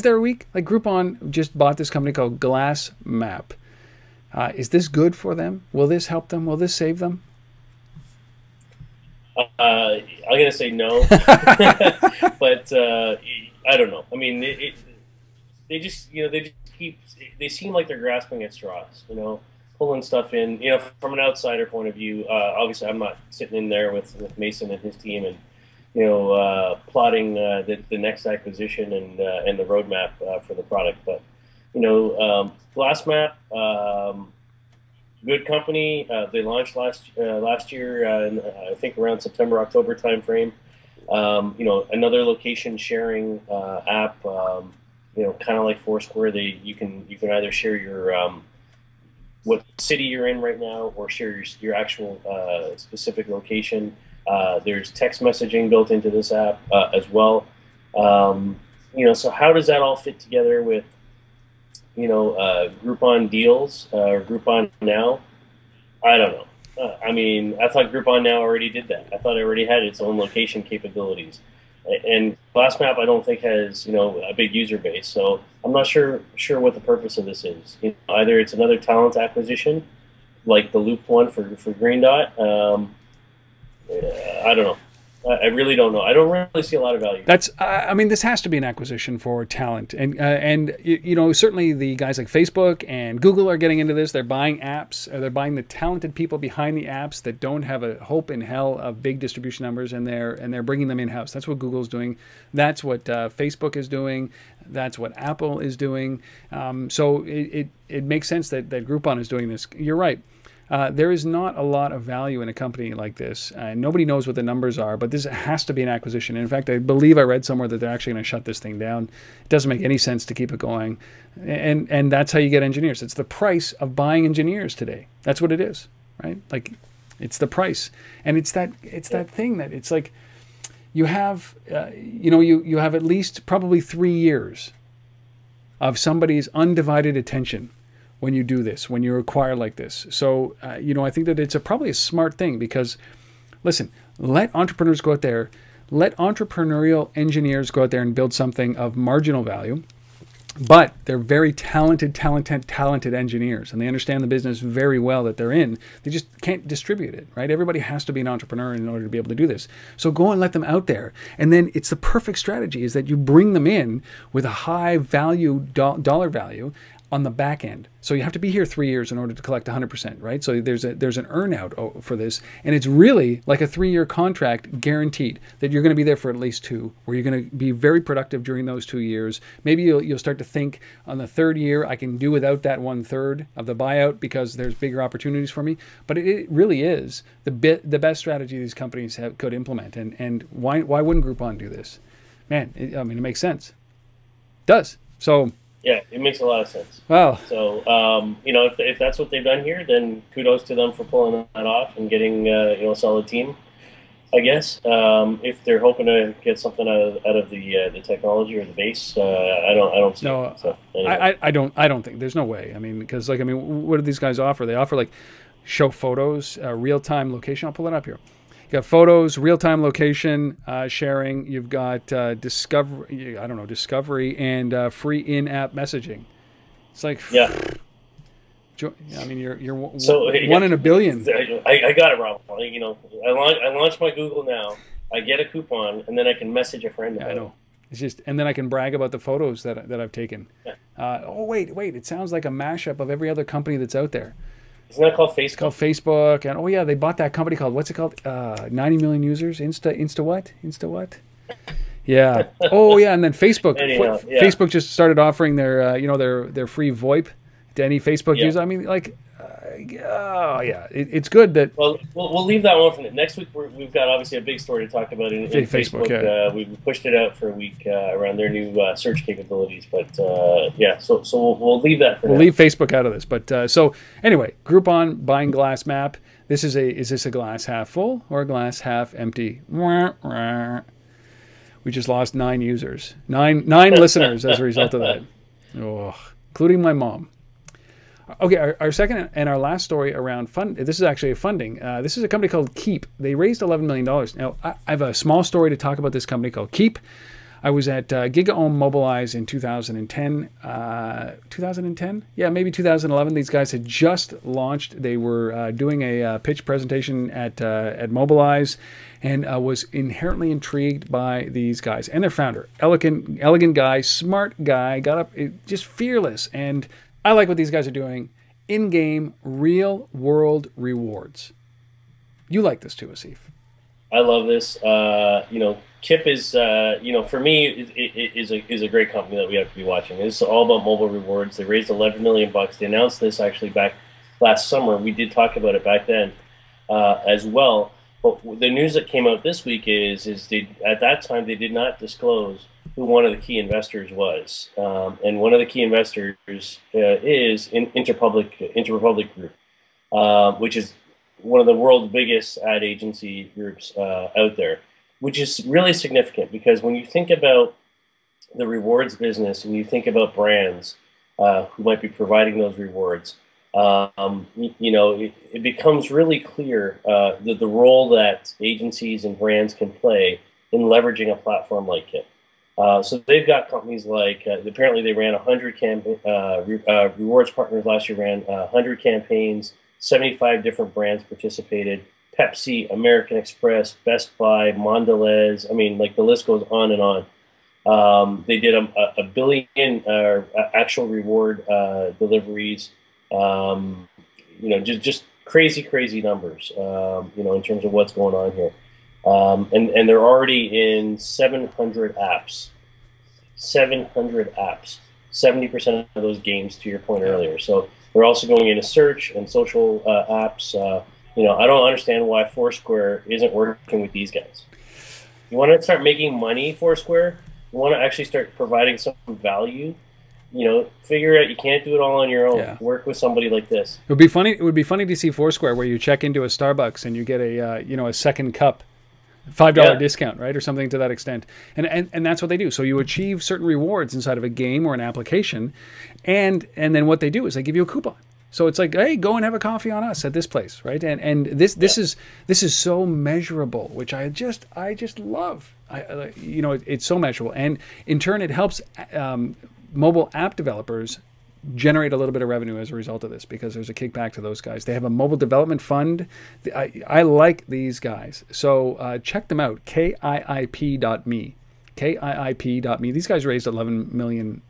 [SPEAKER 1] there a week? Like, Groupon just bought this company called GlassMap. Is this good for them? Will this help them? Will this save them?
[SPEAKER 2] I'm gonna say no, but I don't know. I mean, they seem like they're grasping at straws, pulling stuff in, from an outsider point of view. Obviously, I'm not sitting in there with Mason and his team and, plotting the next acquisition and the roadmap for the product. But, GlassMap, good company. They launched last year, I think around September, October timeframe. Another location sharing app. Kind of like Foursquare. You can either share your what city you're in right now, or share your actual specific location. There's text messaging built into this app as well. So how does that all fit together with, Groupon deals or Groupon Now? I don't know. I thought Groupon Now already did that. I thought it already had its own location capabilities. And GlassMap, I don't think has a big user base, so I'm not sure what the purpose of this is. Either it's another talent acquisition, like the Loop one for GreenDot. I don't know. I really don't know. I don't really see a lot of value.
[SPEAKER 1] That's. This has to be an acquisition for talent, and certainly the guys like Facebook and Google are getting into this. They're buying apps. They're buying the talented people behind the apps that don't have a hope in hell of big distribution numbers, and they're bringing them in house. That's what Google's doing. That's what Facebook is doing. That's what Apple is doing. So it makes sense that Groupon is doing this. You're right. There is not a lot of value in a company like this. Nobody knows what the numbers are, but this has to be an acquisition. In fact, I believe I read somewhere that they're actually going to shut this thing down. It doesn't make any sense to keep it going. And that's how you get engineers. It's the price of buying engineers today. That's what it is, right? Like, it's the price. And it's that thing that it's like you have, you have at least probably 3 years of somebody's undivided attention when you do this, when you acquire like this. So, I think that it's probably a smart thing because, listen, let entrepreneurs go out there, let entrepreneurial engineers go out there and build something of marginal value. But they're very talented engineers, and they understand the business very well that they're in. They just can't distribute it, right? Everybody has to be an entrepreneur in order to be able to do this. So go and let them out there. And then it's the perfect strategy is that you bring them in with a high value, dollar value on the back end. So you have to be here 3 years in order to collect 100%, right? So there's an earn out for this, and it's really like a 3-year contract guaranteed that you're going to be there for at least 2, where you're going to be very productive during those 2 years. Maybe you'll start to think on the 3rd year, I can do without that 1/3 of the buyout because there's bigger opportunities for me. But it really is the best strategy these companies could implement. And why wouldn't Groupon do this? Man, it makes sense. It does. So.
[SPEAKER 2] Yeah, it makes a lot of sense.
[SPEAKER 1] Wow.
[SPEAKER 2] So, if that's what they've done here, then kudos to them for pulling that off and getting a solid team, I guess. If they're hoping to get something out of the technology or the base, I don't see it. So, anyway.
[SPEAKER 1] I don't think there's no way. I mean, because what do these guys offer? They offer show photos, real-time location. I'll pull it up here. You got photos, real-time location sharing. You've got discovery, and free in-app messaging. It's like,
[SPEAKER 2] yeah.
[SPEAKER 1] I mean, you're
[SPEAKER 2] one
[SPEAKER 1] in a billion.
[SPEAKER 2] I got it wrong. I launch my Google now. I get a coupon, and then I can message a friend about
[SPEAKER 1] it. I know. It's just, and then I can brag about the photos that I've taken.
[SPEAKER 2] Yeah.
[SPEAKER 1] Wait! It sounds like a mashup of every other company that's out there.
[SPEAKER 2] Isn't that called Facebook?
[SPEAKER 1] It's called Facebook, and they bought that company called, what's it called? 90 million users. Insta what? Yeah. And then Facebook.
[SPEAKER 2] Anyhow, yeah.
[SPEAKER 1] Facebook just started offering their free VoIP to any Facebook user. I mean, it's good that.
[SPEAKER 2] Well, we'll leave that one for next week. We've got obviously a big story to talk about in Facebook.
[SPEAKER 1] Yeah.
[SPEAKER 2] We pushed it out for a week around their new search capabilities, but so we'll leave that for now.
[SPEAKER 1] We'll leave Facebook out of this, but so anyway, Groupon buying GlassMap. Is this a glass half full or a glass half empty? We just lost 9 users, nine listeners as a result of that, including my mom. Okay, our second and our last story around this is actually a funding. This is a company called Kiip. They raised $11 million. Now, I have a small story to talk about this company called Kiip. I was at GigaOM Mobilize in 2010. 2010? Yeah, maybe 2011. These guys had just launched. They were doing a pitch presentation at Mobilize, and was inherently intrigued by these guys and their founder. Elegant guy, smart guy, got up, just fearless. And I like what these guys are doing. In-game, real-world rewards. You like this too, Asif.
[SPEAKER 2] I love this. Kiip is, for me, is a great company that we have to be watching. It's all about mobile rewards. They raised $11 million. They announced this actually back last summer. We did talk about it back then as well. But the news that came out this week is at that time they did not disclose who one of the key investors was, and one of the key investors is Interpublic Group, which is one of the world's biggest ad agency groups out there, which is really significant because when you think about the rewards business and you think about brands who might be providing those rewards, it becomes really clear the role that agencies and brands can play in leveraging a platform like Kiip. So they've got companies like, apparently they ran 100 rewards partners last year, ran 100 campaigns, 75 different brands participated, Pepsi, American Express, Best Buy, Mondelez, I mean, the list goes on and on. They did a billion actual reward deliveries, just crazy numbers, in terms of what's going on here. And they're already in 700 apps. 700 apps. 70% of those games, to your point earlier. So they're also going into search and social apps. I don't understand why Foursquare isn't working with these guys. You want to start making money, Foursquare? You want to actually start providing some value? Figure out you can't do it all on your own.
[SPEAKER 1] Yeah.
[SPEAKER 2] Work with somebody like this.
[SPEAKER 1] It would be funny. It would be funny to see Foursquare where you check into a Starbucks and you get a second cup. $5 discount, right, or something to that extent, and that's what they do. So you achieve certain rewards inside of a game or an application, and then what they do is they give you a coupon. So it's like, hey, go and have a coffee on us at this place, right? And this is so measurable, which I just love. It's so measurable, and in turn, it helps mobile app developers generate a little bit of revenue as a result of this, because there's a kickback to those guys. They have a mobile development fund. I like these guys, so check them out. Kiip.me. Kiip.me. These guys raised $11 million,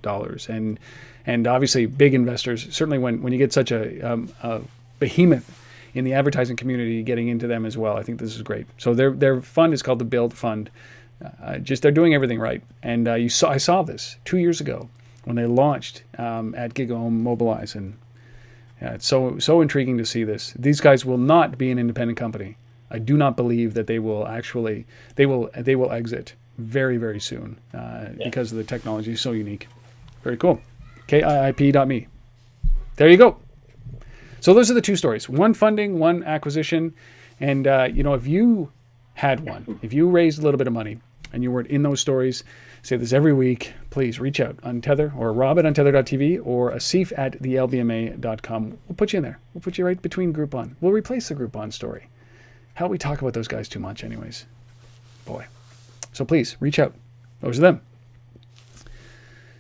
[SPEAKER 1] and obviously big investors. Certainly when you get such a behemoth in the advertising community getting into them as well, I think this is great. So their fund is called the Build Fund. They're doing everything right, and I saw this 2 years ago when they launched at GigaOM Mobilize, and it's so intriguing to see this. These guys will not be an independent company. I do not believe that they will exit very, very soon because of the technology is so unique. Very cool. Kiip.me. There you go. So those are the two stories. One funding, one acquisition. And, if you had one, if you raised a little bit of money and you weren't in those stories, say this every week, please reach out. Untether, or Rob at untether.tv, or Asif at thelbma.com. We'll put you in there. We'll put you right between Groupon. We'll replace the Groupon story. How do we talk about those guys too much anyways? Boy. So please, reach out. Those are them.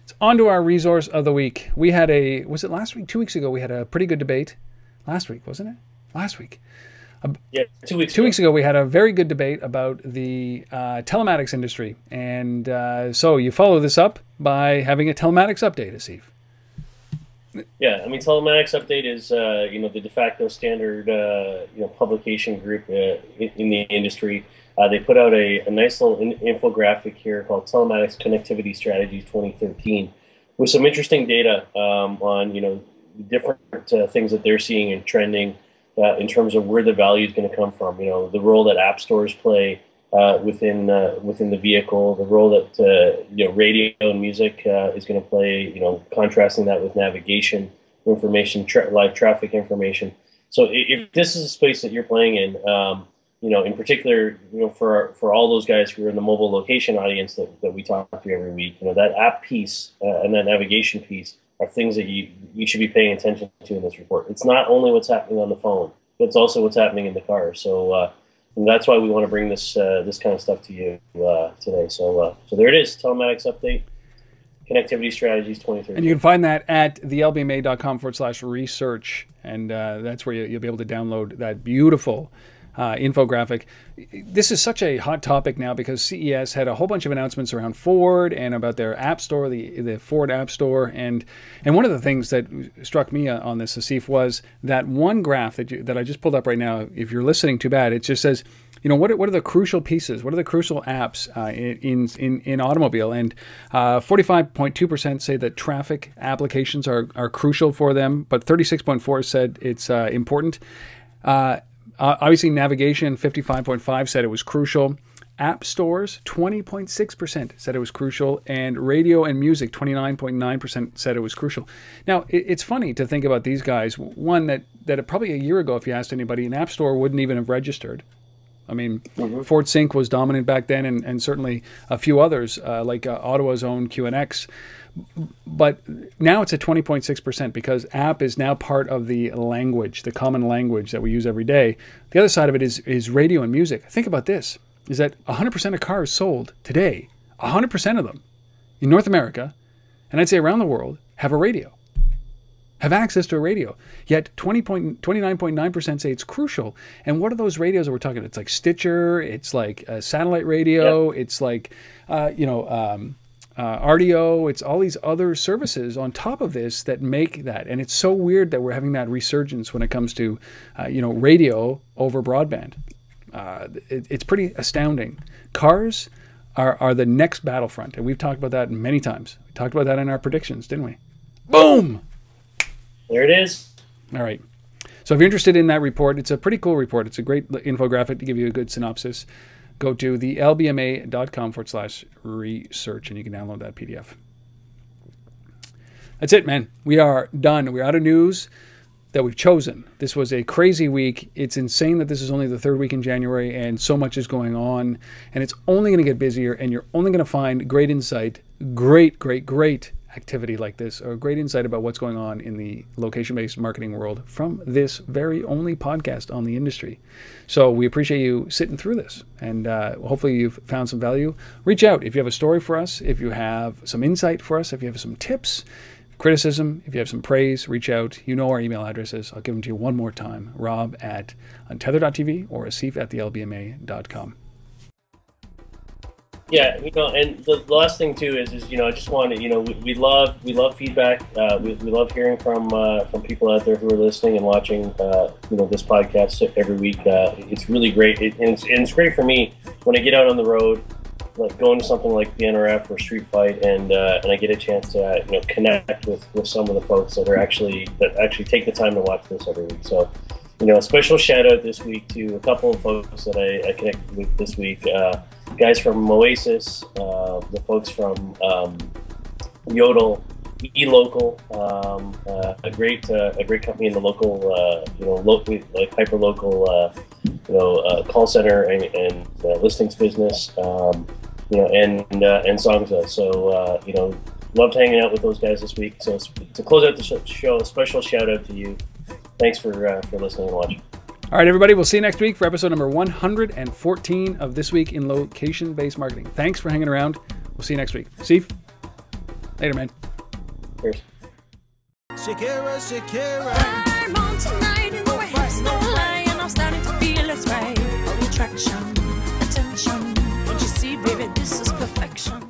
[SPEAKER 1] It's on to our resource of the week. We had was it last week? 2 weeks ago, we had a pretty good debate. Last week, wasn't it? Last week.
[SPEAKER 2] Yeah, 2 weeks ago.
[SPEAKER 1] 2 weeks ago, we had a very good debate about the telematics industry. And so you follow this up by having a telematics update, Asif.
[SPEAKER 2] Yeah, I mean, Telematics Update is the de facto standard publication group in the industry. They put out a nice little infographic here called Telematics Connectivity Strategies 2013, with some interesting data on different things that they're seeing and trending in terms of where the value is going to come from. The role that app stores play within the vehicle, the role that radio and music is going to play. Contrasting that with navigation information, live traffic information. So if this is a space that you're playing in, in particular, for all those guys who are in the mobile location audience that we talk to every week, that app piece and that navigation piece are things that you should be paying attention to in this report. It's not only what's happening on the phone, but it's also what's happening in the car. So and that's why we want to bring this kind of stuff to you today. So there it is, Telematics Update, Connectivity Strategies 2013.
[SPEAKER 1] And you can find that at thelbma.com/research, and that's where you'll be able to download that beautiful infographic. This is such a hot topic now because CES had a whole bunch of announcements around Ford and about their app store, the Ford App Store, and one of the things that struck me on this, Asif, was that one graph that I just pulled up right now. If you're listening, too bad. It just says, what are the crucial pieces? What are the crucial apps in automobile? And 45.2% say that traffic applications are crucial for them, but 36.4% said it's important. Obviously, navigation, 55.5% said it was crucial. App stores, 20.6% said it was crucial. And radio and music, 29.9% said it was crucial. Now, it's funny to think about these guys. One, that probably a year ago, if you asked anybody, an app store wouldn't even have registered. I mean, Ford Sync was dominant back then, and certainly a few others, like Ottawa's own QNX. But now it's at 20.6% because app is now part of the language, the common language that we use every day. The other side of it is radio and music. Think about this, is that 100% of cars sold today, 100% of them in North America, and I'd say around the world, have a radio, have access to a radio. Yet 29.9% say it's crucial. And what are those radios that we're talking about? It's like Stitcher, it's like a satellite radio, yep. It's like, RDO, it's all these other services on top of this that make that. And it's so weird that we're having that resurgence when it comes to, radio over broadband. It's pretty astounding. Cars are the next battlefront. And we've talked about that many times. We talked about that in our predictions, didn't we? Boom!
[SPEAKER 2] There it is.
[SPEAKER 1] All right. So if you're interested in that report, it's a pretty cool report. It's a great infographic to give you a good synopsis. Go to thelbma.com/research and you can download that PDF. That's it, man. We are done. We're out of news that we've chosen. This was a crazy week. It's insane that this is only the third week in January and so much is going on. And it's only going to get busier and you're only going to find great insight, great activity like this, or a great insight about what's going on in the location-based marketing world from this very only podcast on the industry. So we appreciate you sitting through this, and hopefully you've found some value. Reach out if you have a story for us, if you have some insight for us, if you have some tips, criticism, if you have some praise, reach out. You know our email addresses. I'll give them to you one more time. rob@untether.tv or asif@thelbma.com.
[SPEAKER 2] Yeah, and the last thing too is I just want to, we love feedback. We love hearing from people out there who are listening and watching, this podcast every week. It's really great, and it's great for me when I get out on the road, like going to something like the NRF or Street Fight, and I get a chance to connect with some of the folks that actually take the time to watch this every week. So, a special shout out this week to a couple of folks that I connected with this week. Guys from Oasis, the folks from Yodel, eLocal, a great company in the local, like hyper local, call center and listings business, and Songza. So loved hanging out with those guys this week. So to close out the show, a special shout out to you. Thanks for listening and watching.
[SPEAKER 1] All right, everybody, we'll see you next week for episode number 114 of This Week in Location-Based Marketing. Thanks for hanging around. We'll see you next week. Asif, later, man.
[SPEAKER 2] Cheers.
[SPEAKER 4] Shakira. I'm on tonight in the waves, no lie, and I'm starting to feel it's right. Attraction, attention, don't you see, baby, this is perfection.